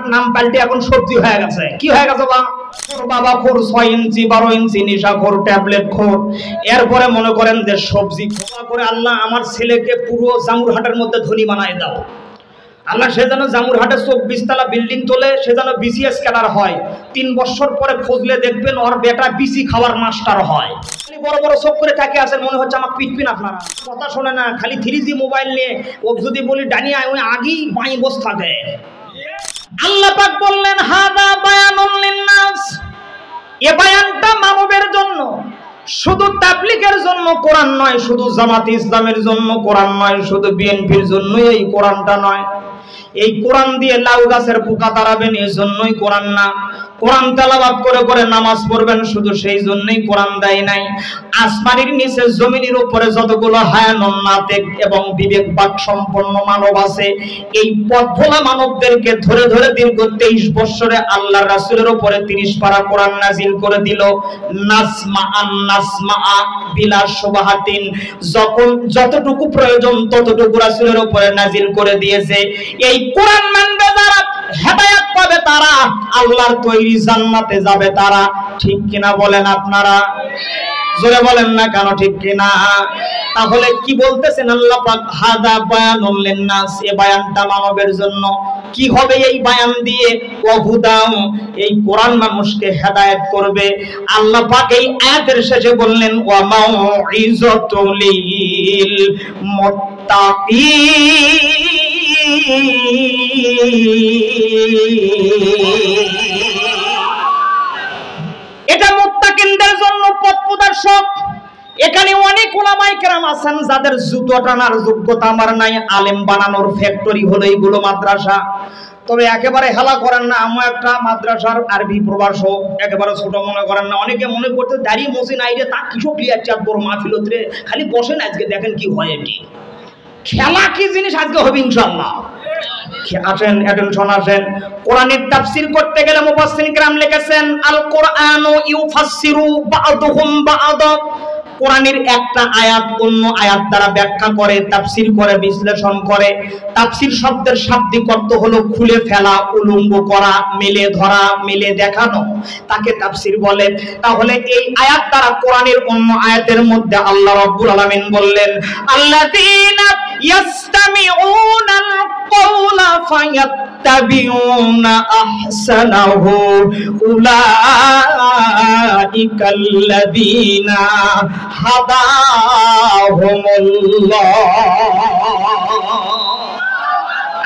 গাঞ্জার নাম পাল্টে এখন সবজি হয়ে গেছে। কি হয়ে গেছে বাবা? খোর 6 ইঞ্চি 12 ইঞ্চি নেশা খোর, ট্যাবলেট খোর, এরপরে মনে করেন যে সবজি খোয়া করে আল্লাহ আমার ছেলেকে পুরো জামুরহাটের মধ্যে ধনী বানায় দাও। আল্লাহ সে যেন জামুরহাটে 24 তলা বিল্ডিং তোলে, সে যেন বিসিএস ক্যাডার হয়। 3 বছর পরে খুঁজলে দেখবেন ওর বেটা বিসি খাওয়ার মাস্টার হয়। বড় বড় চোখ করে তাকে আসেন, মনে হচ্ছে আমাকে পিটপিন। আপনারা কথা শোনে না, খালি 3G মোবাইল নিয়ে ও যদি বলি ডানিয়া ওই আগেই বাঁই বস থাকে। আল্লাহ পাক বললেন হাদা বায়ানুন লিন্নাস, এ বায়ানটা মানবের জন্য, শুধু তাবলীগের জন্য কোরআন নয়, শুধু জামাত ইসলামের জন্য কোরআন নয়, শুধু বিএনপির জন্য এই কোরআনটা নয়। এই কোরআন দিয়ে লাউ গাছের পোকা তাড়াবেন এই জন্যই কোরআন না, কোরআন তেলাওয়াত করে করে নামাজ পড়বেন শুধু সেই জন্যই কোরআন দেয় নাই। আসমানের নিচে জমিনের উপরে যতগুলো হায়ানুন নাতিক এবং বিবেকবাদ সম্পন্ন মানব আছে, এই পথভোলা মানবদেরকে ধরে ধরে দীর্ঘ 23 বছরে আল্লাহ রাসূলের উপরে 30 পারা কোরআন নাজিল করে দিল। নাসমা বিলা সুবহাতিন, যখন যতটুকু প্রয়োজন ততটুকু রাসূলের উপরে নাজিল করে দিয়েছে। এই কোরআন মানবে যারা, হেদায়েত পাবে তারা, আল্লাহর তৈরি জান্নাতে যাবে তারা। ঠিক কিনা বলেন আপনারা? জোরে বলেন না কেন ঠিক কিনা? তাহলে কি বলতেছেন আল্লাহ পাক? হাদা বায়ানুল লিন্নাস, এই বায়ানটা মানবের জন্য। কি হবে এই বায়ান দিয়ে? ওয়াহুদাম, এই কোরআন মানুষকে হেদায়েত করবে। আল্লাহ পাক এই আয়াতের শেষে বললেন ওয়া মাউইযাতুল লিল মুত্তাকিন, এটা মুত্তাকিনদের জন্য পথ প্রদর্শক। এখানে অনেক উলামায়ে কেরাম আছেন যাদের জুতো টানার যোগ্যতা আমার নাই, আলেম বানানোর ফ্যাক্টরি হলো এইগুলো মাদ্রাসা। তবে একেবারে হেলা করেন না, আমি একটা মাদ্রাসার আরবি প্রভাষক, একেবারে ছোট মনে করেন না। অনেকে মনে করতে দাঁড়িয়ে মসি নাই রে, তা কিসব ক্লিয়ার চাপ বড় মাহফিলত রে, খালি বসেন আজকে দেখেন কি হয়। এটি খেলা কি জিনিস আজকে হবে ইনশাআল্লাহ। আসেন অ্যাটেনশন আসেন। কোরআনের তাফসীর করতে গেলে মুফাসসিরিন کرام লিখেছেন আল কোরআনু ইউফাসসিরু বা'দুহুম বা'দা, কোরআনের একটা আয়াত অন্য আয়াত দ্বারা ব্যাখ্যা করে, তাফসীর করে, বিশ্লেষণ করে। তাফসীর শব্দের শাব্দিক অর্থ হলো খুলে ফেলা, উলঙ্গ করা, মেলে ধরা, মেলে দেখানো, তাকে তাফসীর বলে। তাহলে এই আয়াত দ্বারা কোরআনের অন্য আয়াতের মধ্যে আল্লাহ রাব্বুল আলামিন বললেন আল্লাযীনা ইয়াসতামিউনাল কওলা ফায়াত্তাবিউনা আহসানাহু উলাইকাল্লাযীনা হাদাহুমুল্লাহ।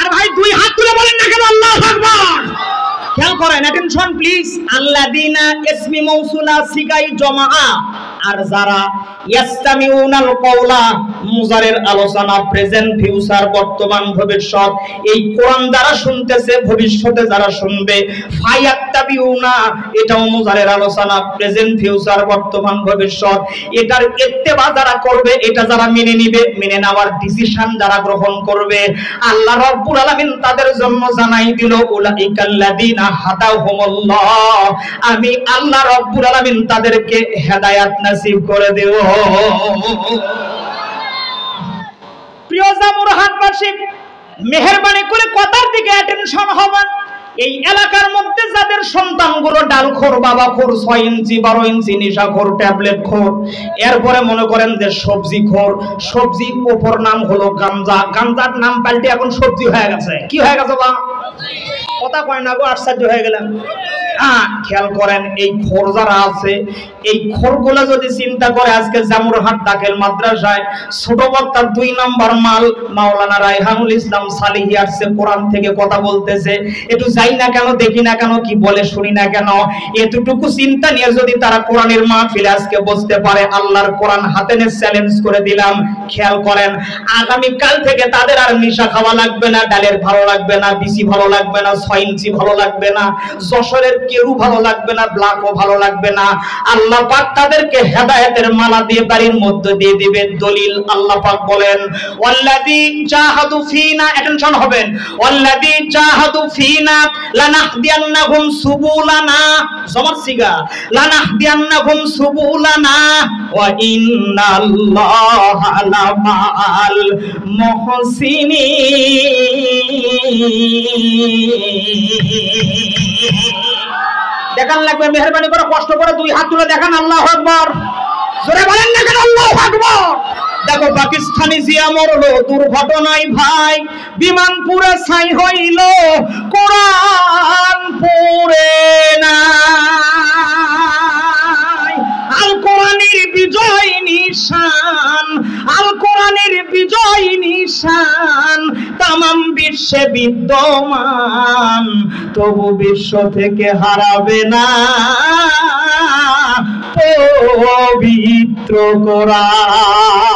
আর ভাই দুই হাত তুলে বলেন না কেন আল্লাহু আকবার? খেয়াল করেন, অ্যাটেনশন প্লিজ। আল্লাযীনা ইসমি মাউসুলা সিগাই জমা, আর যারা ইয়াসতামিউনাল কওলা মুজারের আলোচনা, প্রেজেন্ট ফিউচার বর্তমান ভবিষ্যৎ, এই কোরআন দ্বারা শুনতেছে, ভবিষ্যতে যারা শুনবে। ফায়াত্তাবিউনা এটাও মুজারের আলোচনা, প্রেজেন্ট ফিউচার বর্তমান ভবিষ্যৎ, এটার ইত্তেবা যারা করবে, এটা যারা মেনে নিবে, মেনে নেওয়ার ডিসিশন যারা গ্রহণ করবে, আল্লাহ রাব্বুল আলামিন তাদের জন্য জানাই দিল উলাইকাল্লাযীনা হাদাহুমুল্লাহ, আমি আল্লাহ রাব্বুল আলামিন তাদেরকে হেদায়েত নসিব করে দেব। প্রিয় জামুরহাটবাসী, মেহেরবানি করে কথার দিকে অ্যাটেনশন হবেন। এই এলাকার মধ্যে যাদের সন্তানগুলো ডালখোর, বাবাখোর, 6 ইঞ্চি 12 ইঞ্চি নেশাখোর, ট্যাবলেট খোর, এরপরে মনে করেন যে সবজি খোর, সবজির উপর নাম হলো গাঞ্জা, গাঞ্জার নাম পাল্টে এখন সবজি হয়ে গেছে। কি হয়ে গেছে বা কথা কয় না গো, আশ্চর্য হয়ে গেলাম। খেয়াল করেন, এই খোর যারা আছে, এই খোরগুলো যদি চিন্তা করে, আজকে জামুরহাট দাখিল মাদ্রাসায় ছোট বক্তার 2 নাম্বার মাল মাওলানা রায়হানুল ইসলাম সালিহি আসছে, কোরআন থেকে কথা বলতেছে, একটু যাই না কেন, দেখি না কেন, কি বলে শুনি না কেন, এতটুকু চিন্তা নিয়ে যদি তারা কোরআনের মাহফিলে আজকে বসতে পারে, আল্লাহর কোরআন হাতে নিয়ে চ্যালেঞ্জ করে দিলাম। খেয়াল করেন, আগামী কাল থেকে তাদের আর নিশা খাওয়া লাগবে না, ডালের ভালো লাগবে না, বিসি ভালো লাগবে না, 6 ইঞ্চি ভালো লাগবে না, যশোরের কেরু ভালো লাগবে না, ব্ল্যাকও ভালো লাগবে না। আল্লাহ পাক তাদেরকে হেদায়েতের মালা দিয়ে বাড়ির মধ্যে দিয়ে দিবে। দলিল আল্লাহ পাক বলেন ওয়াল্লাযী জাহাদু ফিনা, অ্যাটেনশন হবেন, ওয়াল্লাযী জাহাদু ফিনা লানাহদিয়ান্নাহুম সুবুলানা, জমার সিগা, লানাহদিয়ান্নাহুম সুবুলানা ওয়া ইন্নাল্লাহা লামাআল মুহসিনিন। দেখান লাগবে, মেহেরবানি করে কষ্ট করে দুই হাত তুলে দেখান আল্লাহু আকবার। জোরে বলেন না কেন আল্লাহু আকবার। দেখো পাকিস্তানি জিয়া মরলো দুর্ঘটনায় ভাই, বিমান পুরে ছাই হইল, কোরআন পড়ে না। আল কোরআনের বিজয় নিশান, আল কোরআনের বিজয় নিশান তামাম বিশ্বে বিদ্যমান, তবু বিশ্ব থেকে হারাবে না পবিত্র কোরআন।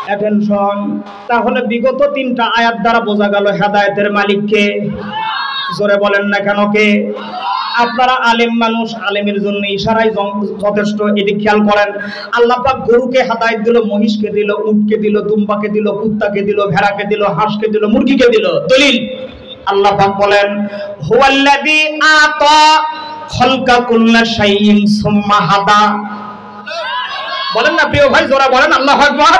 অ্যাটেনশন। তাহলে বিগত 3টা আয়াত দ্বারা বোঝা গেল হেদায়েতের মালিক কে। জোরে বলেন না কেন কে? আপনারা আলেম মানুষ, আলেমের জন্য ইশারায় যথেষ্ট। এটি খেয়াল করেন, আল্লাহ পাক গরুকে হেদায়েত দিল, মহিষকে দিল, উটকে দিল, দুম্বাকে দিল, কুত্তাকে দিল, ভেড়াকে দিল, হাঁসকে দিল, মুরগিকে দিল। দলিল আল্লাহ পাক বলেন হুয়াল্লাযী আতা খালকা কুল্লা শাইইন সুম্মা হাদা। বলেন না প্রিয় ভাই, জোরে বলেন আল্লাহু আকবার।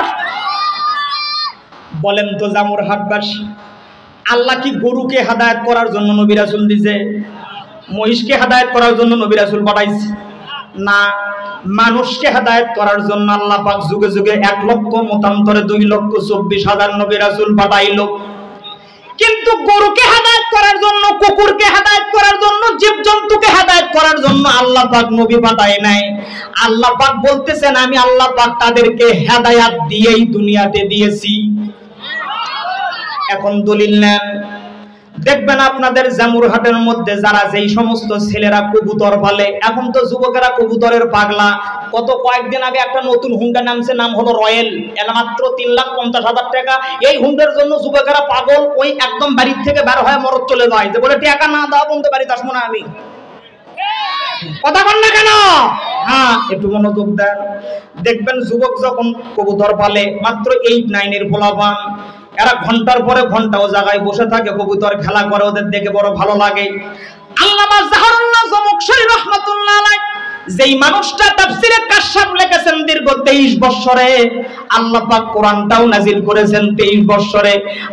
বলেন তো জামুরহাটবাসী, আল্লাহ কি গরুকে হেদায়েত করার জন্য নবী রাসূল দিয়েছে? মহিষকে হেদায়েত করার জন্য নবী রাসূল পাঠাইছে? না, মানুষকে হেদায়েত করার জন্য আল্লাহ পাক যুগে যুগে 1 লক্ষ মতান্তরে 2,24,000 নবী রাসূল পাঠাইলো। কিন্তু গরুকে হেদায়েত করার জন্য, কুকুরকে হেদায়েত করার জন্য, জীবজন্তুকে হেদায়েত করার জন্য আল্লাহ পাক নবী পাঠায় নাই। আল্লাহ পাক বলতেছেন আমি আল্লাহ পাক তাদেরকে হেদায়েত দিয়েই দুনিয়াতে দিয়েছি। এখন দলিল নেন, দেখবেন আপনাদের জামুরহাটের মধ্যে যারা যেই সমস্ত ছেলেরা কবুতর পালে, এখন তো যুবকেরা কবুতরের পাগলা। কয়েকদিন আগে একটা নতুন হুন্ডা নামছে, নাম হলো রয়েল, এর মাত্র 3,50,000 টাকা। এই হুন্ডার জন্য যুবকেরা পাগল, ওই একদম বাড়ির থেকে বের হয়ে মরদ চলে যায়, যে বলে টাকা না দাও বন্ধু বাড়িতে আসবো না আমি। কথা বল না কেন? হ্যাঁ, একটু মনোযোগ দেন। দেখবেন যুবক যখন কবুতর পালে, মাত্র 8-9 এর পোলাপান, এরা ঘন্টার পরে ঘন্টা ও জায়গায় বসে থাকে, কবুতর খেলা করে, ওদের দেখে বড় ভালো লাগে। আল্লামা জাহরুল্লাহ জমকশরী রাহমাতুল্লাহ আলাইহি যেই মানুষটা তাফসীরে কাশফ লিখেছেন দীর্ঘ 23 বছরে, আল্লাহ পাক কোরআনটাও নাজিল করেছেন 23 বছরে।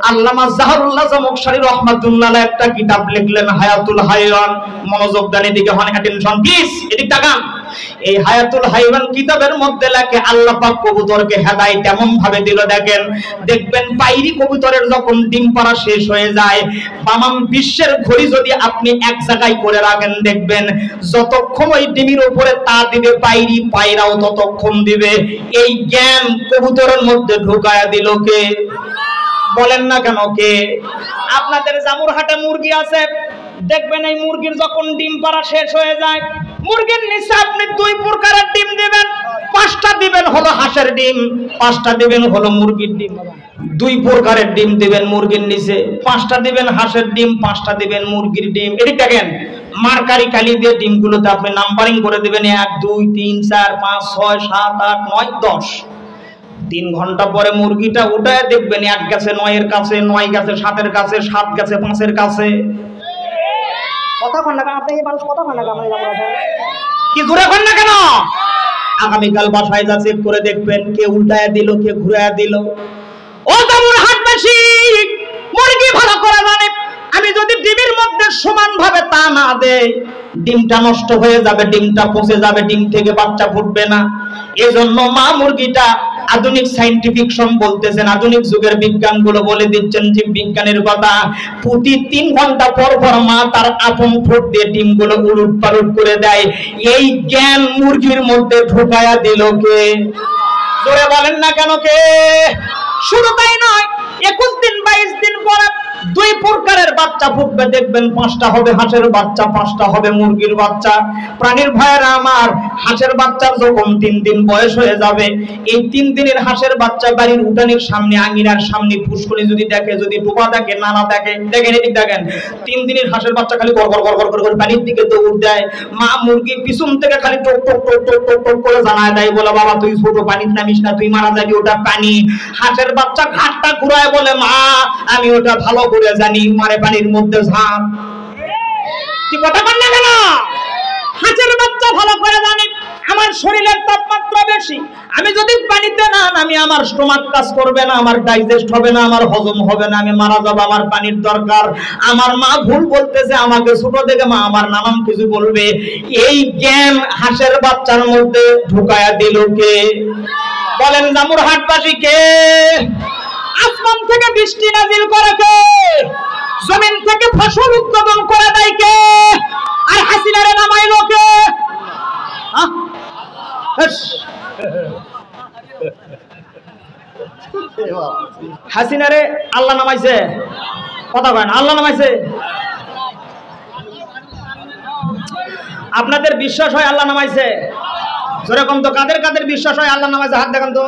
আল্লামা জাহরুল্লাহ জমকশরী রাহমাতুল্লাহ আলাইহি একটা কিতাব লিখলেন হায়াতুল হায়ওয়ান। মনোযোগ দেন, এদিকে হন, অ্যাটেনশন প্লিজ, এদিকে তাকান। এই হায়াতুল হায়ওয়ান কিতাবের মধ্যে লেখে আল্লাহ পাক কবুতরকে হেদায়েত এমন ভাবে দিল, দেখবেন পাইরি কবুতরের যখন ডিম পাড়া শেষ হয়ে যায়, তামাম বিশ্বের ঘড়ি যদি আপনি এক জায়গায় করে রাখেন, দেখবেন যতক্ষণ ওই ডিমের উপরে তা দিবে পাইরি, পায়রাও ততক্ষণ দিবে। এই জ্ঞান কবুতরের মধ্যে ঢুকায়া দিল কে? বলেন না কেন কে? আপনাদের জামুরহাটে মুরগি আছে, দেখবেন এই মুরগির যখন ডিম পাড়া শেষ হয়ে যায়, মুরগির নিচে আপনি 2 প্রকারের ডিম দিবেন। 5টা দিবেন হলো হাঁসের ডিম, 5টা দিবেন হলো মুরগির ডিম। 2 প্রকারের ডিম দিবেন মুরগির নিচে, 5টা দিবেন হাঁসের ডিম, 5টা দিবেন মুরগির ডিম। এটি দেখেন মার্কারি কালি দিয়ে ডিমগুলোতে আপনি নাম্বারিং করে দিবেন 1 2 3 4 5 6 7 8 9 10। 3 ঘন্টা পরে মুরগিটা উঠায় দেখবেন 1 গেছে 9 এর কাছে, 9 গেছে 7 এর কাছে, 7 গেছে 5 এর কাছে। কথা কন না কেন আপনি? এই মানুষ কথা কন না কেন? কি জোরে কন না কেন? আগামীকাল বাসায় যা চেক করে দেখবেন কে উল্টায়া দিল, কে ঘুরায়া দিল। ও জামুরহাটবাসী, মুরগি ভালো করে জানে, আমি যদি ডিমের মধ্যে সমান ভাবে তা না দেই, ডিমটা নষ্ট হয়ে যাবে, ডিমটা পচে যাবে, ডিম থেকে বাচ্চা ফুটবে না। এজন্য মা মুরগিটা, আধুনিক সায়েন্টিফিকশন বলতেছেন, আধুনিক যুগের বিজ্ঞানগুলো বলে দিচ্ছেন জীব বিজ্ঞানের কথা, প্রতি 3 ঘন্টা পর পর মা তার আপন ঠোঁট দিয়ে ডিমগুলো উলট পালট করে দেয়। এই জ্ঞান মুরগির মধ্যে ঢুকায়া দিল কে? জোরে বলেন না কেন কে? শুধু তাই নয়, 21 দিন 22 দিন পরে 2 প্রকারের বাচ্চা ফুটবে, দেখবেন 5টা হবে হাঁসের বাচ্চা, 5টা হবে মুরগির বাচ্চা। প্রাণীর ভাইয়েরা আমার, হাঁসের বাচ্চার যখন 3 দিন বয়স হয়ে যাবে, এই 3 দিনের হাঁসের বাচ্চা বাড়ির উঠানের সামনে, আঙিনার সামনে পুষ্করি যদি দেখে, যদি ডোবা দেখে, নালা দেখে, দেখেন এদিক দেখেন, 3 দিনের হাঁসের বাচ্চা খালি গড় গড় গড় গড় করে পানির দিকে দৌড় দেয়। মা মুরগি পিছন থেকে খালি টক টক টক টক টক টক করে জানায় দেয়, বলে বাবা তুই ছোট, পানিতে নামিস না, তুই মারা যাবি, ওটা পানি। হাঁসের বাচ্চা ঘাটটা ঘুরায় বলে মা আমি ওটা ভালো করে জানি, মারে পানির মধ্যে ঝাঁপ। কি কথা বল না কেন? হাঁসের বাচ্চা ভালো করে জানে আমার শরীরের তাপমাত্রা মাত্রা বেশি। আমি যদি পানিতে না নামি আমার স্টোমাক কাজ করবে না, আমার ডাইজেস্ট হবে না, আমার হজম হবে না, আমি মারা যাব, আমার পানির দরকার। আমার মা ভুল বলতেছে, আমাকে ছোট থেকে মা আমার নানাম কিছু বলবে, এই জ্ঞান হাঁসের বাচ্চার মধ্যে ঢুকায়া দিল কে? বলেন জামুরহাটবাসী কে? আসমান থেকে বৃষ্টি নাজিল করে কে? জমিন থেকে ফসল উৎপাদন করে দেয় কে? আর হাসিনারে নামাইলো কে? হাসিনারে আল্লাহ নামাইছে? কথা কয় না, আল্লাহ নামাইছে। আপনাদের বিশ্বাস হয় আল্লাহ নামাইছে? যেরকম তো কাদের কাদের বিশ্বাস হয় আল্লাহ নামাইছে? হাত দেখান তো।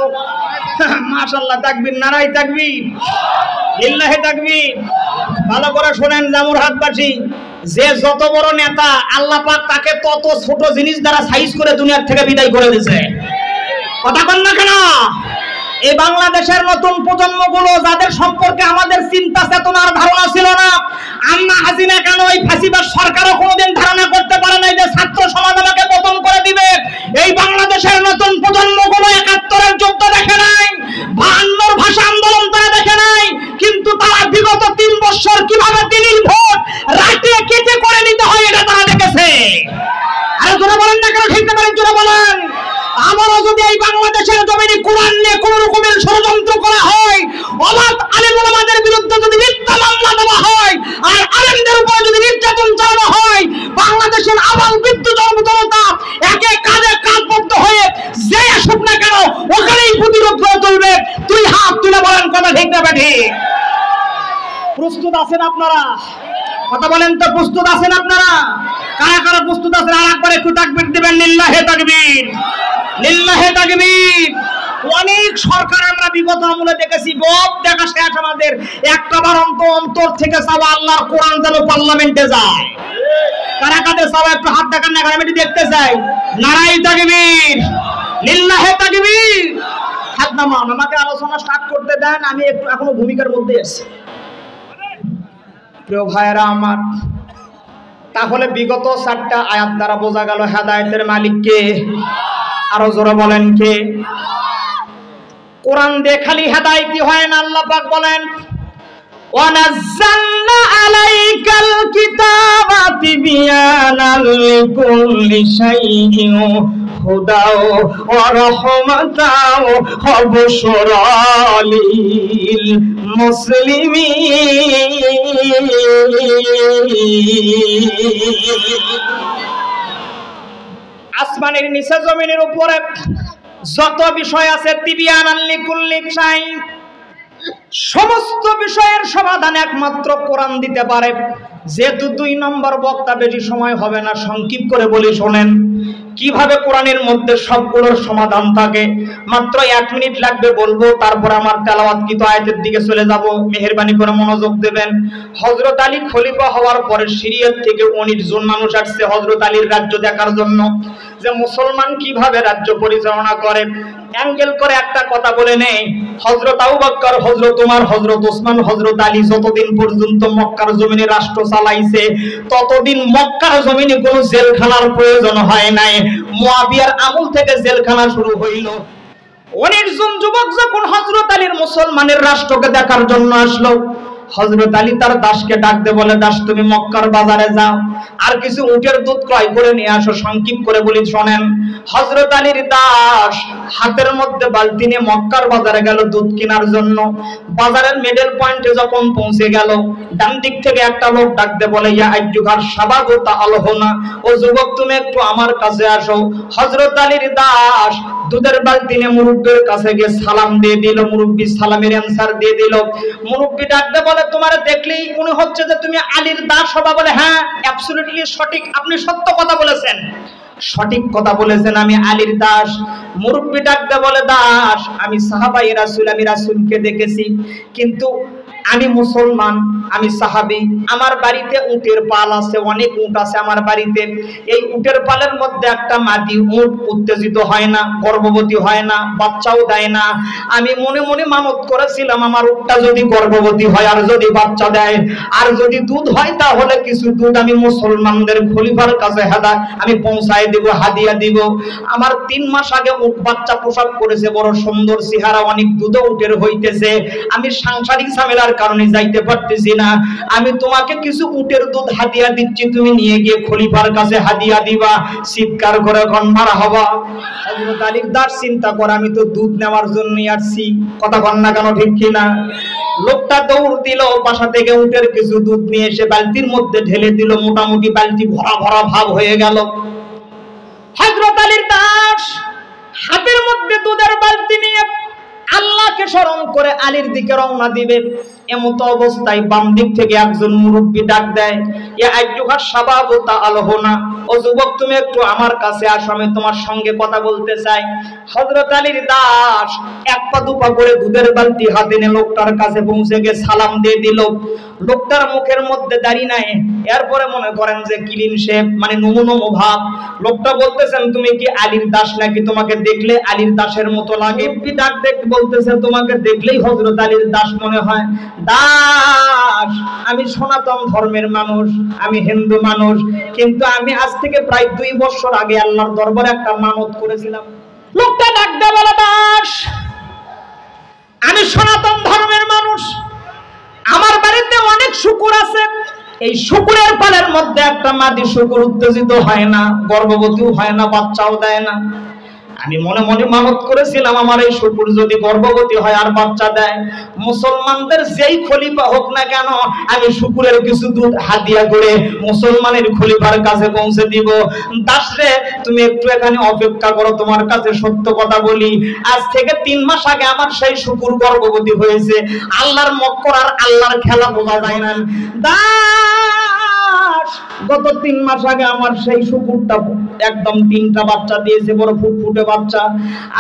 মাশাআল্লাহ, তাকবীর, নারাই তাকবীর, লিল্লাহি তাকবীর। ভালো করে শোনেন জামুরহাটবাসী, যে যত বড় নেতা আল্লাহ পাক তাকে তত ছোট জিনিস দ্বারা সাইজ করে দুনিয়ার থেকে বিদায় করে দিয়েছে। কথা বল না কেন? এই বাংলাদেশের নতুন প্রজন্মগুলো যাদের সম্পর্কে আমাদের চিন্তা চেতনার ধারণা ছিল না, আম্মা হাসিনা কেন এই ফাঁসিবাদ সরকারও কোনোদিন ধারণা করতে পারে নাই যে ছাত্র সমাজ আমাকে পতন করে দিবে। এই বাংলাদেশের নতুন প্রজন্মগুলো ৭১-এর যুদ্ধ দেখে নাই, ৫২-র ভাষা আন্দোলন তারা দেখে নাই, কিন্তু তারা বিগত ৩ বছর কিভাবে দিল্লির ভোট রাতে কেটে করে নিতে হয় এটা তারা দেখেছে। আর জোরে বলেন না কেন? ঠিক না বলেন, জোরে বলেন। আমারও যদি এই বাংলাদেশের জমিনে কোরআন নিয়ে কোন রকমের ষড়যন্ত্র করা হয়, অবাধ আলেম ওলামাদের বিরুদ্ধে যদি মিথ্যা মামলা দেওয়া হয়, আর আলেমদের উপরে যদি নির্যাতন চালানো হয়, বাংলাদেশের আবাল বৃদ্ধ জনতা একে কাঁধে কাঁধবদ্ধ হয়ে যে আসুক না কেন ওখানেই প্রতিরোধ করে তুলবে। তুই হাত তুলে বলেন, কথা ঠিক না বেঠি? প্রস্তুত আছেন আপনারা? কথা বলেন তো, প্রস্তুত আছেন আপনারা? কারা কারা প্রস্তুত আছেন? আর একবার একটু তাকবীর দিবেন। লিল্লাহি তাকবীর, লিল্লাহি তাকবীর। অনেক সরকার আমরা বিগত আমলে দেখেছি, বব দেখা শেষ আমাদের। একটাবার অন্তর থেকে চাওয়া আল্লাহর কোরআন যেন পার্লামেন্টে যায়। কারা কাদের চাওয়া একটু হাত দেখান না, আমি দেখতে চাই। নারাই তাকবীর, লিল্লাহি তাকবীর। হাত নামান, আমাকে আলোচনা স্টার্ট করতে দেন, আমি একটু এখনো ভূমিকার মধ্যে আছি। প্রিয় ভাইয়েরা আমার, তাহলে বিগত 4টা আয়াত দ্বারা বোঝা গেল হেদায়েতের মালিক কে? আরো জোরে বলেন কে? কোরআন দিয়ে খালি হেদায়েতই হয় না। আল্লাহ পাক বলেন, ওয়ানাজ্জালনা আলাইকাল কিতাবা তিবয়ানাল লিকুল্লি শাইইন হুদাও ওয়া রাহমাতাও ওয়া বুশরা লিল মুসলিমিন। আসমানের নিচে জমিনের উপরে যত বিষয় আছে, তিবিয়ানাল লিকুল্লি শাইইন, সমস্ত বিষয়ের সমাধান একমাত্র কোরআন দিতে পারে। যেহেতু 2 নম্বর বক্তা, বেশি সময় হবে না, সংক্ষিপ্ত করে বলি শোনেন কিভাবে কোরআনের মধ্যে সবগুলোর সমাধান থাকে। মাত্র 1 মিনিট লাগবে বলবো, তারপর আমার তেলাওয়াতকৃত আয়াতের দিকে চলে যাব। মেহেরবানি করে মনোযোগ দেবেন। হযরত আলী খলিফা হওয়ার পরে সিরিয়া থেকে 19 জন মানুষ আসছে হযরত আলীর রাজ্য দেখার জন্য, যে মুসলমান কিভাবে রাজ্য পরিচালনা করে। অ্যাঙ্গেল করে একটা কথা বলে নেই, হযরত আবু বকর, হযরত ওমর, হযরত ওসমান, হযরত আলী যতদিন পর্যন্ত মক্কার জমিনে রাষ্ট্র চালাইছে, ততদিন মক্কার জমিনে কোনো জেলখানার প্রয়োজন হয় নাই। মুয়াবিয়ার আমল থেকে জেলখানা শুরু হইল। 19 জন যুবক যখন হযরত আলীর মুসলমানের রাষ্ট্রকে দেখার জন্য আসলো, হযরত আলী তার দাসকে ডাক দিয়ে বলে, দাস তুমি মক্কার বাজারে যাও, আর কিছু উটের দুধ ক্রয় করে নিয়ে আসো। সংক্ষিপ্ত করে বলি শোনেন। হযরত আলীর দাস হাতের মধ্যে বালতি নিয়ে মক্কার বাজারে গেল দুধ কেনার জন্য। বাজারের মিডল পয়েন্টে যখন পৌঁছে গেল, ডান দিক থেকে একটা লোক ডাক দিয়ে বলে, ইয়া আইয়ুহার শাবাবু তাআলহুনা, ও যুবক তুমি একটু আমার কাছে আসো। হযরত আলীর দাস দুধের বালতি নিয়ে মুরব্বির কাছে গিয়ে সালাম দিয়ে দিল। মুরব্বি সালামের অ্যানসার দিয়ে দিল। মুরব্বি ডাক দিয়ে বলে, তোমার দেখলেই মনে হচ্ছে যে তুমি আলীর দাস হবা। বলে, হ্যাঁ অ্যাবসলিউটলি সঠিক, আপনি সত্য কথা বলেছেন, সঠিক কথা বলেছেন, আমি আলীর দাস। মুরব্বি ডাক দিয়ে বলে, দাস আমি সাহাবায়ে রাসূল, আমি রাসূলকে দেখেছি, কিন্তু আমি মুসলমান, আমি সাহাবী, আমার বাড়িতে উটের পাল আছে, অনেক উট আছে আমার বাড়িতে। এই উটের পালের মধ্যে একটা মাদি উট উত্তেজিত হয় না, গর্ভবতী হয় না, বাচ্চাও দেয় না। আমি মনে মনে মানত করেছিলাম আমার উটটা যদি গর্ভবতী হয় আর যদি বাচ্চা দেয় আর যদি দুধ হয়, তাহলে কিছু দুধ আমি মুসলমানদের খলিফার কাছে আমি পৌঁছায় দেব, হাদিয়া দিব। আমার 3 মাস আগে উট বাচ্চা প্রসব করেছে, বড় সুন্দর চেহারা, অনেক দুধ উটের হইতেছে। আমি সাংসারিক ঝামেলার কারণে যাইতে পারতেছি না। আমি তোমাকে কিছু উটের দুধ হাদিয়া দিচ্ছি, তুমি নিয়ে গিয়ে খলিফার কাছে হাদিয়া দিবা। চিৎকার করে কোন মারহাবা। হযরত আলীর দাস চিন্তা করে আমি তো দুধ নেওয়ার জন্যই আসছি, কথা বল না কেন, ঠিক কিনা? লোকটা দৌড় দিল, বাসা থেকে উটের কিছু দুধ নিয়ে এসে বালতির মধ্যে ঢেলে দিল। মোটামুটি বালতি ভরা ভরা ভাব হয়ে গেল। হযরত আলীর দাস হাতের মধ্যে দুধের বালতি নিয়ে আল্লাহকে স্মরণ করে আলীর দিকে রওনা দিবে। এমত অবস্থায় বাম দিক থেকে একজন মুরব্বি ডাক দেয়, ইয়া আইয়ুহা শাবাবু তাআলহুনা, ও যুবক তুমি একটু আমার কাছে আসো, আমি তোমার সঙ্গে কথা বলতে চাই। হযরত আলীর দাস এক পা দুপা করে দুধের বালতি হাতে নিয়ে লোকটার কাছে পৌঁছে গিয়ে সালাম দিয়ে দিল। লোকটার মুখের মধ্যে দাড়ি নাই, এরপরে মনে করেন যে ক্লিন শেভ, মানে নমো নমো ভাব। লোকটা বলতেছেন তুমি কি আলীর দাস নাকি? তোমাকে দেখলে আলীর দাসের মতো লাগে। ডাক দেখতে বলতেছে তোমাকে দেখলেই হযরত আলীর দাস মনে হয়। দাস, আমি সনাতন ধর্মের মানুষ, আমি হিন্দু মানুষ, কিন্তু আমি আজ থেকে প্রায় 2 বছর আগে আল্লাহর দরবারে একটা মানত করেছিলাম। লোকটা ডাক দেয় বলে, দাস, আমি সনাতন ধর্মের মানুষ, আমার বাড়িতে অনেক শুকুর আছে। এই শুকুরের পালের মধ্যে একটা মাদি শুকুর উত্তেজিত হয় না, গর্ভবতীও হয় না, বাচ্চাও দেয় না। আমি মনে মনে মানত করেছিলাম আমার এই শুকুর যদি গর্ভবতী হয় আর বাচ্চা দেয়, মুসলমানদের যেই খলিফা হোক না কেন, আমি শুকুরের কিছু দুধ হাদিয়া করে মুসলমানের খলিফার কাছে পৌঁছে দিব। দাসরে, তুমি একটু এখানে অপেক্ষা করো, তোমার কাছে সত্য কথা বলি, আজ থেকে 3 মাস আগে আমার সেই শুকুর গর্ভবতী হয়েছে। আল্লাহর মক্কর আর আল্লাহর খেলা বোঝা যায় না। দাস, গত 3 মাস আগে আমার সেই শুকুরটা একদম 3টা বাচ্চা দিয়েছে, বড় ফুটফুটে বাচ্চা।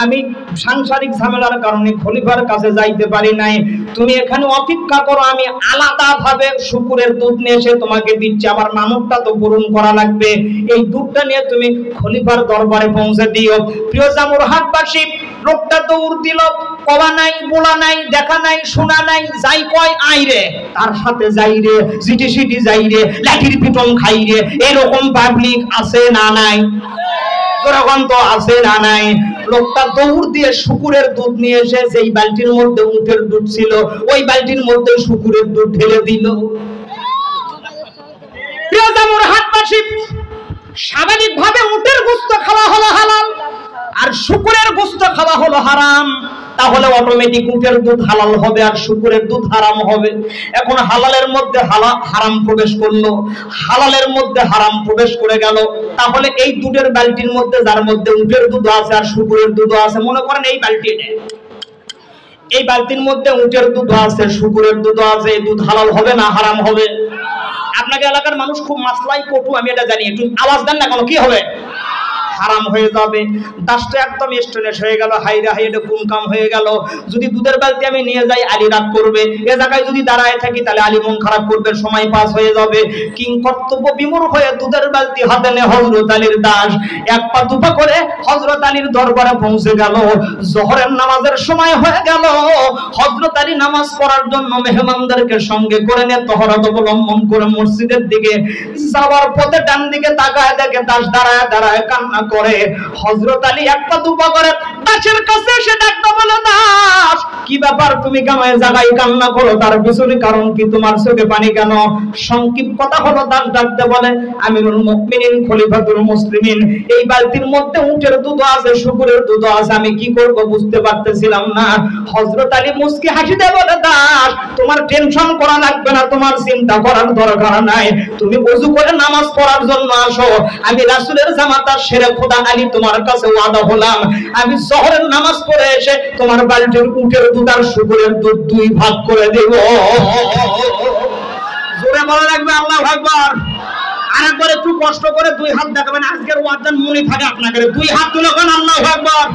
আমি সাংসারিক ঝামেলার কারণে খলিফার কাছে যাইতে পারি নাই। তুমি এখানে অপেক্ষা করো, আমি আলাদা ভাবে শুকুরের দুধ নিয়ে এসে তোমাকে দিচ্ছি। আমার মানবটা তো পূরণ করা লাগবে। এই দুধটা নিয়ে তুমি খলিফার দরবারে পৌঁছে দিও। প্রিয় জামুরহাটবাসী, লোকটা দৌড় দিল। কবা নাই, বলা নাই, দেখা নাই, শোনা নাই, যাই কয় আই রে, তার সাথে যাই রে, সিটি সিটি যাই রে, লাঠির পিটন খাই রে। এরকম পাবলিক আছে না নাই? যখন তো আছে না নাই? লোকটা দৌড় দিয়ে শুকুরের দুধ নিয়ে এসে যেই বালতির মধ্যে উটের দুধ ছিল, ওই বালতির মধ্যে শুকুরের দুধ ঢেলে দিল। প্রিয় জামুরহাটবাসী, স্বাভাবিকভাবে উটের গোশত খাওয়া হলো হালাল আর শুকুরের গোশত খাওয়া হলো হারাম। তাহলে অটোমেটিক উটের দুধ হালাল হবে আর শুকুরের দুধ হারাম হবে। এখন হালালের মধ্যে হারাম প্রবেশ করলো, হালালের মধ্যে হারাম প্রবেশ করে গেল। তাহলে এই দুধের বালতির মধ্যে, যার মধ্যে উটের দুধ আছে আর শুকুরের দুধ আছে, মনে করেন এই বালতি, এই বালতির মধ্যে উটের দুধ আছে, শুকুরের দুধ আছে, এই দুধ হালাল হবে না হারাম হবে? আপনাকে এলাকার মানুষ খুব মাসলাই পটু, আমি এটা জানি, একটু আওয়াজ দেন না কেন, কি হবে? হারাম হয়ে যাবে। দাসটা একদম স্ট্রেস হয়ে গেল, হাইরা হাই, এটা কোন কাম হয়ে গেল? যদি দুধের বালতি আমি নিয়ে যাই, আলী রাগ করবে। এ জায়গায় যদি দাঁড়ায় থাকি, তাহলে আলী মন খারাপ করবে, সময় পাস হয়ে যাবে। কিং কর্তব্য বিমূঢ় হয়ে দুধের বালতি হাতে নিয়ে হযরত আলীর দাস এক পা দুপা করে হযরত আলীর দরবারে পৌঁছে গেল। জোহরের নামাজের সময় হয়ে গেল। হযরত আলী নামাজ পড়ার জন্য মেহমানদেরকে সঙ্গে করে নিয়ে তহরাত অবলম্বন করে মসজিদের দিকে যাওয়ার পথে ডান দিকে তাকায় দেখে দাস দাঁড়ায় দাঁড়ায় কান্না করে। হযরত আলী এক পা দুপা করে দাসের কাছে এসে ডাকতে বলে, দাস, কি ব্যাপার, তুমি কামায় জায়গায় কান্না করো, তার পিছনে কারণ কি? তোমার চোখে পানি কেন? সংক্ষিপ্ত কথা হলো, দাস ডাকতে বলে, আমিরুল মুমিনিন, খলিফাতুল মুসলিমিন, এই বালতির মধ্যে উটের দুধ আছে, শুকুরের দুধ আছে, আমি কি করব বুঝতে পারতেছিলাম না। হযরত আলী মুস্কি হাসি দিয়ে বলে, দাস, তোমার টেনশন করা লাগবে না, তোমার চিন্তা করার দরকার নাই, তুমি ওযু করে নামাজ পড়ার জন্য আসো। আমি রাসূলের জামাতা শেরে খোদা আলী তোমার কাছে ওয়াদা হলাম, আমি জোহরের নামাজ পড়ে এসে তোমার বালতির উটের দুধ আর শুকুরের দুধ 2 ভাগ করে দেব। জোরে বলা লাগবে আল্লাহু আকবার। আরেকবার একটু কষ্ট করে 2 হাত দেখাবেন, আজকের ওয়াদান মনে থাকে আপনাদের। 2 হাত তুলে কোন আল্লাহু আকবার।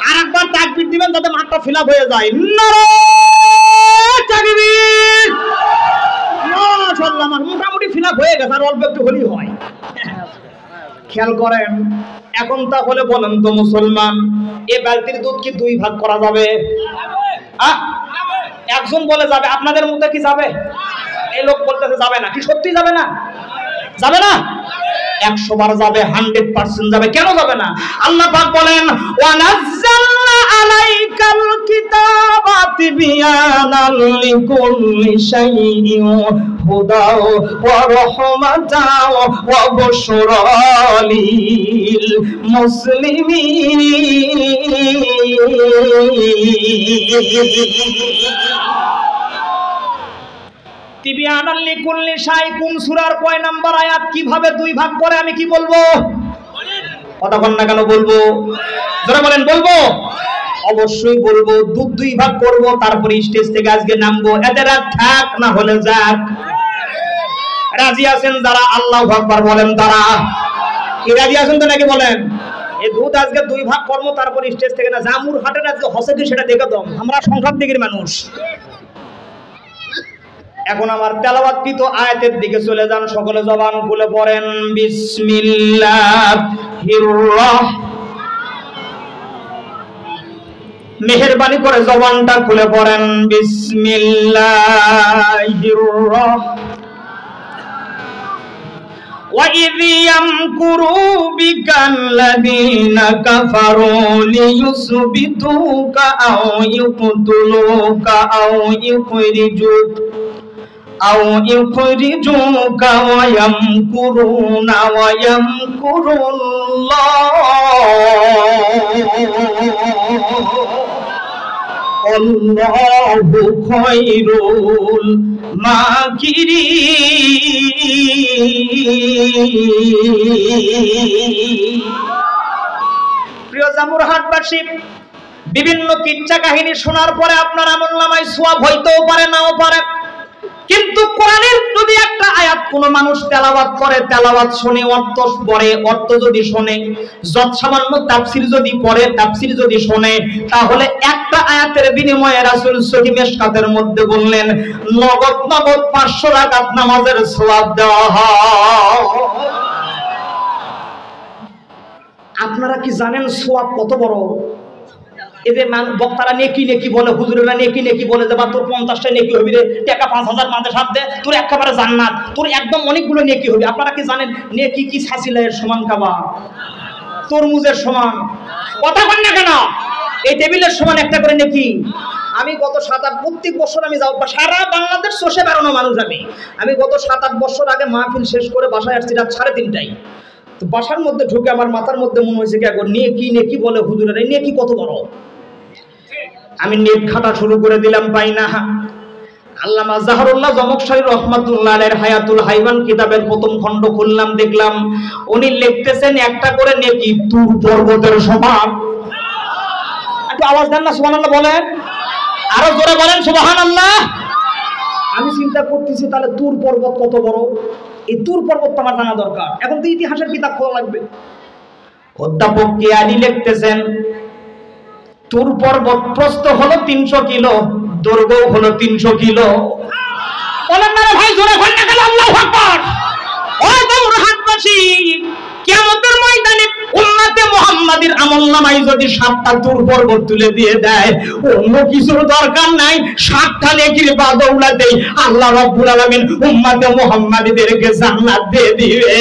আরেকবার তাকবীর দিবেন যাতে মাঠটা ফিল আপ হয়ে যায়। নারে তাকবীর। মাশাআল্লাহ, আমার মোটামুটি ফিলাপ হয়ে গেছে, আর অল্প একটু হলেই হয়। খেয়াল করেন, এখন তাহলে বলেন তো মুসলমান, এ বালতির দুধ কি দুই ভাগ করা যাবে? একজন বলে যাবে, আপনাদের মধ্যে কি যাবে? এই লোক বলতেছে যাবে না, কি সত্যি যাবে না? যাবে না? 100 বার যাবে, 100% যাবে। কেন যাবে না? আল্লাহ পাক বলেন, ওয়া নাযালনা আলাইকাল কিতাবা তিবয়ানাল লিকুল্লি শাইইন হুদাও ওয়া রাহমাতাও ওয়া বুশরা লিল মুসলিমিন। তিবিয়ানাল লিকুল্লি শাই, কোন সূরার কয় নাম্বার আয়াত, কিভাবে দুই ভাগ করে আমি কি বলবো? কতক্ষণ না কেন বলবো? যারা বলেন বলবো, অবশ্যই বলবো। দুধ দুই ভাগ করব, তারপরে স্টেজ থেকে আজকে নামবো। এদের আর থাক না হলে যাক। রাজি আছেন যারা? আল্লাহু আকবার বলেন তারা। কি রাজি আছেন তো নাকি বলেন? এই দুধ আজকে দুই ভাগ করব, তারপরে স্টেজ থেকে না। জামুর হাটের আজকে হসে কি সেটা দেখে দাও, আমরা সংখ্যার দিকের মানুষ। এখন আমার তেলাওয়াতকৃত আয়াতের দিকে চলে যান, সকলে জবান খুলে পড়েন বিসমিল্লাহির রাহমানির, মেহেরবানি করে জবানটা খুলে পড়েন বিসমিল্লাহির রাহমানির। وَإِذْ يَمْكُرُ بِكَ الَّذِينَ كَفَرُوا لِيُثْبِتُوكَ أَوْ يُقْتُلُوكَ أَوْ يُخْرِجُوكَ وَيَمْكُرُونَ وَيَمْكُرُ اللَّهُ وَاللَّهُ خَيْرُ الْمَاكِرِينَ। প্রিয় জামুরহাটবাসী, বিভিন্ন কিচ্ছা কাহিনী শোনার পরে আপনার আমলনামায় সওয়াব হইতেও পারে, নাও পারে। কিন্তু কোরআনের যদি একটা আয়াত কোন মানুষ তেলাওয়াত করে, তেলাওয়াত শুনে, অর্থ পড়ে, অর্থ যদি শুনে, যত সামান্য তাফসীর যদি পড়ে, তাফসীর যদি শুনে, তাহলে একটা আয়াতের বিনিময়ে রাসূল সহিহ মিশকাতের মধ্যে বললেন নগদ 500 রাকাত নামাজের সওয়াব দেওয়া হয়। আপনারা কি জানেন সওয়াব কত বড়? এদের বক্তারা নেকি নেকি বলে, হুজুরেরা নেকি নেকি বলে যে বা তোর 50টা নেকি হবি রে, টাকা 5000 মাঝে সাথ দে, তোর একেবারে জান্নাত, তোর একদম অনেকগুলো নেকি হবে। আপনারা কি জানেন নেকি কি ছাসিলের সমান খাবা, তরমুজের সমান? কথা বল না কেন? এই টেবিলের সমান একটা করে নেকি। আমি গত 7-8 প্রত্যেক বছর আমি যাও, সারা বাংলাদেশ চষে বেড়ানো মানুষ। আমি গত 7-8 বছর আগে মাহফিল শেষ করে বাসায় আসছি রাত 3:30টায়। তো বাসার মধ্যে ঢুকে আমার মাথার মধ্যে মনে হয়েছে কি এখন নেকি নেকি বলে হুজুরের, এই নেকি কত বড়। আমি নেট খাটা শুরু করে দিলাম, পাই না। আল্লামা জাহরুল্লাহ জমকশরী রহমাতুল্লাহ আলাইহির হায়াতুল হাইওয়ান কিতাবের প্রথম খণ্ড খুললাম, দেখলাম উনি লিখতেছেন একটা করে নেকি তুর পর্বতের সমান। একটু আওয়াজ দেন না সুবহানাল্লাহ বলেন, আরো জোরে বলেন সুবহানাল্লাহ। আমি চিন্তা করতেছি তাহলে তুর পর্বত কত বড়, এই তুর পর্বত আমার জানা দরকার। এখন তো ইতিহাসের কিতাব খোলা লাগবে। অধ্যাপক কিয়ানি লিখতেছেন তুর পর্বত প্রস্থ হলো 300 কিলো, দৈর্ঘ্য হলো 300 কিলো। বলেন না ভাই, জোরে বলেন না কেন? আল্লাহু আকবার। ও জামুরহাটবাসী, কিয়ামতের ময়দানে উম্মতে মুহাম্মাদীর আমলনামায় যদি 7টা তুর পর্বত তুলে দিয়ে দেয়, অন্য কিছুর দরকার নাই, 7টা নেকির বাদৌলাতেই আল্লাহ রাব্বুল আলামিন উম্মতে মুহাম্মাদীদেরকে জান্নাত দিয়ে দিবে।